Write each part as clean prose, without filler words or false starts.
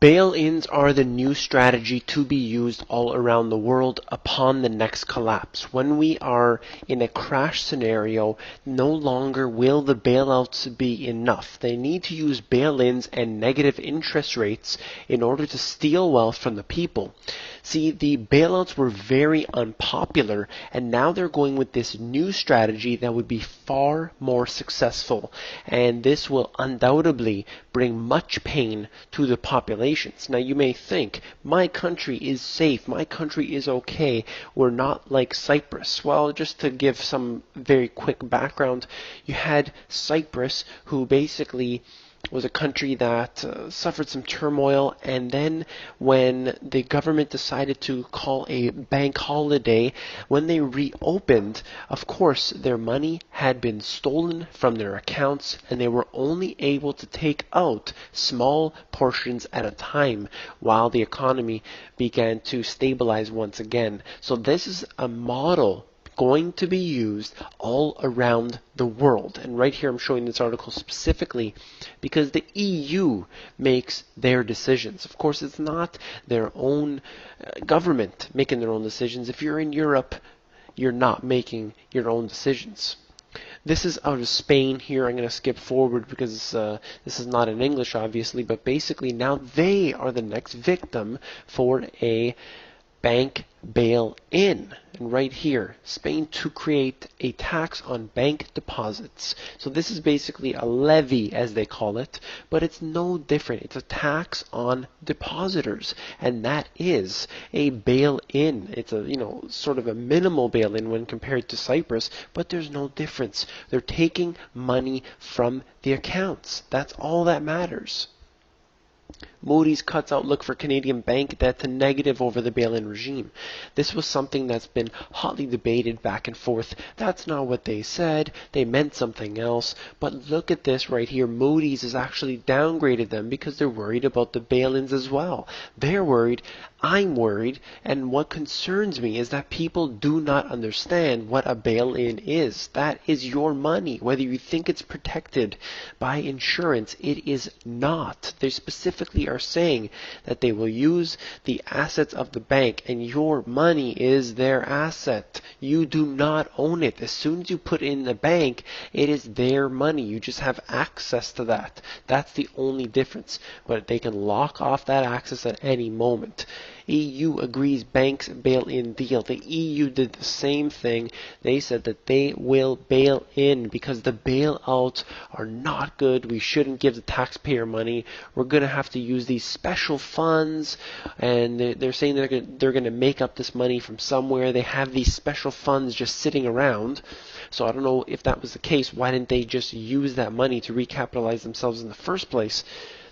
Bail-ins are the new strategy to be used all around the world upon the next collapse. When we are in a crash scenario, no longer will the bailouts be enough. They need to use bail-ins and negative interest rates in order to steal wealth from the people. See, the bailouts were very unpopular, and now they're going with this new strategy that would be far more successful. And this will undoubtedly bring much pain to the populations. Now, you may think, my country is safe, my country is okay, we're not like Cyprus. Well, just to give some very quick background, you had Cyprus, who basically was a country that suffered some turmoil, and then when the government decided to call a bank holiday, when they reopened, of course their money had been stolen from their accounts, and they were only able to take out small portions at a time while the economy began to stabilize once again. So this is a model going to be used all around the world. And right here I'm showing this article specifically because the EU makes their decisions. Of course, it's not their own government making their own decisions. If you're in Europe, you're not making your own decisions. This is out of Spain here. I'm going to skip forward because this is not in English, obviously, but basically now they are the next victim for a bank bail-in. And right here, Spain to create a tax on bank deposits. So this is basically a levy, as they call it, but it's no different. It's a tax on depositors, and that is a bail-in. It's a, sort of a minimal bail-in when compared to Cyprus, but there's no difference. They're taking money from the accounts. That's all that matters. Moody's cuts outlook for Canadian bank debt to negative over the bail-in regime. This was something that's been hotly debated back and forth. That's not what they said. They meant something else. But look at this right here. Moody's has actually downgraded them because they're worried about the bail-ins as well. They're worried. I'm worried. And what concerns me is that people do not understand what a bail-in is. That is your money. Whether you think it's protected by insurance, it is not. They specifically are saying that they will use the assets of the bank, and your money is their asset. You do not own it. As soon as you put it in the bank, it is their money. You just have access to that. That's the only difference. But they can lock off that access at any moment. EU agrees banks bail-in deal. The EU did the same thing. They said that they will bail in because the bailouts are not good. We shouldn't give the taxpayer money. We're going to have to use these special funds, and they're saying they're going to make up this money from somewhere. They have these special funds just sitting around. So I don't know if that was the case. Why didn't they just use that money to recapitalize themselves in the first place?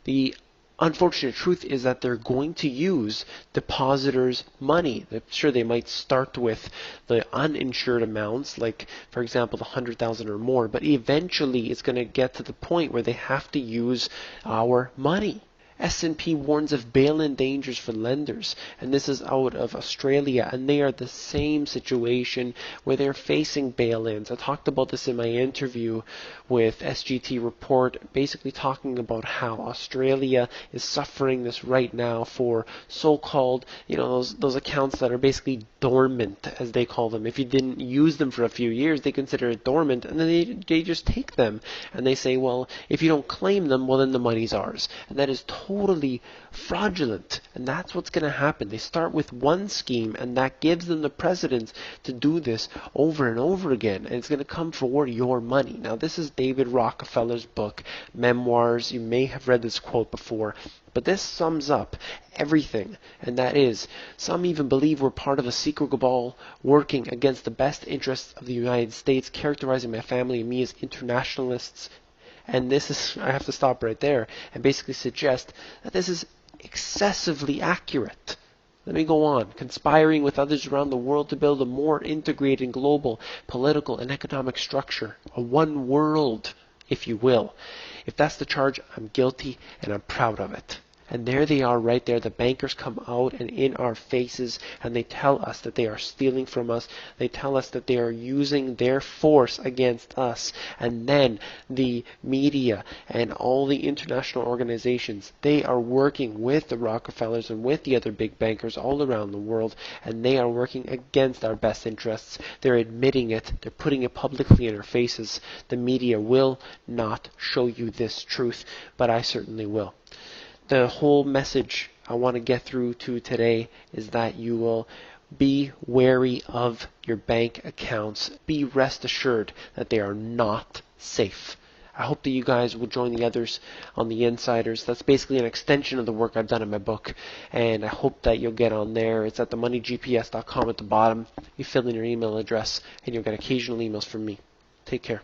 The unfortunate truth is that they're going to use depositors' money. Sure, they might start with the uninsured amounts, like, for example, the 100,000 or more, but eventually it's going to get to the point where they have to use our money. S&P warns of bail-in dangers for lenders, and this is out of Australia, and they are the same situation where they're facing bail-ins. I talked about this in my interview with SGT Report, basically talking about how Australia is suffering this right now for so-called, those accounts that are basically dormant, as they call them. If you didn't use them for a few years, they consider it dormant, and then they just take them, and they say, well, if you don't claim them, well, then the money's ours. And that is totally fraudulent, and that's what's going to happen. They start with one scheme, and that gives them the precedence to do this over and over again, and it's going to come for your money. Now, this is David Rockefeller's book, Memoirs. You may have read this quote before, but this sums up everything, and that is, some even believe we're part of a secret cabal working against the best interests of the United States, characterizing my family and me as internationalists. And this is, I have to stop right there and basically suggest that this is excessively accurate. Let me go on. Conspiring with others around the world to build a more integrated global political and economic structure. A one world, if you will. If that's the charge, I'm guilty and I'm proud of it. And there they are right there. The bankers come out and in our faces and they tell us that they are stealing from us. They tell us that they are using their force against us. And then the media and all the international organizations, they are working with the Rockefellers and with the other big bankers all around the world, and they are working against our best interests. They're admitting it. They're putting it publicly in our faces. The media will not show you this truth, but I certainly will. The whole message I want to get through to today is that you will be wary of your bank accounts. Be rest assured that they are not safe. I hope that you guys will join the others on the Insiders. That's basically an extension of the work I've done in my book, and I hope that you'll get on there. It's at themoneygps.com at the bottom. You fill in your email address, and you'll get occasional emails from me. Take care.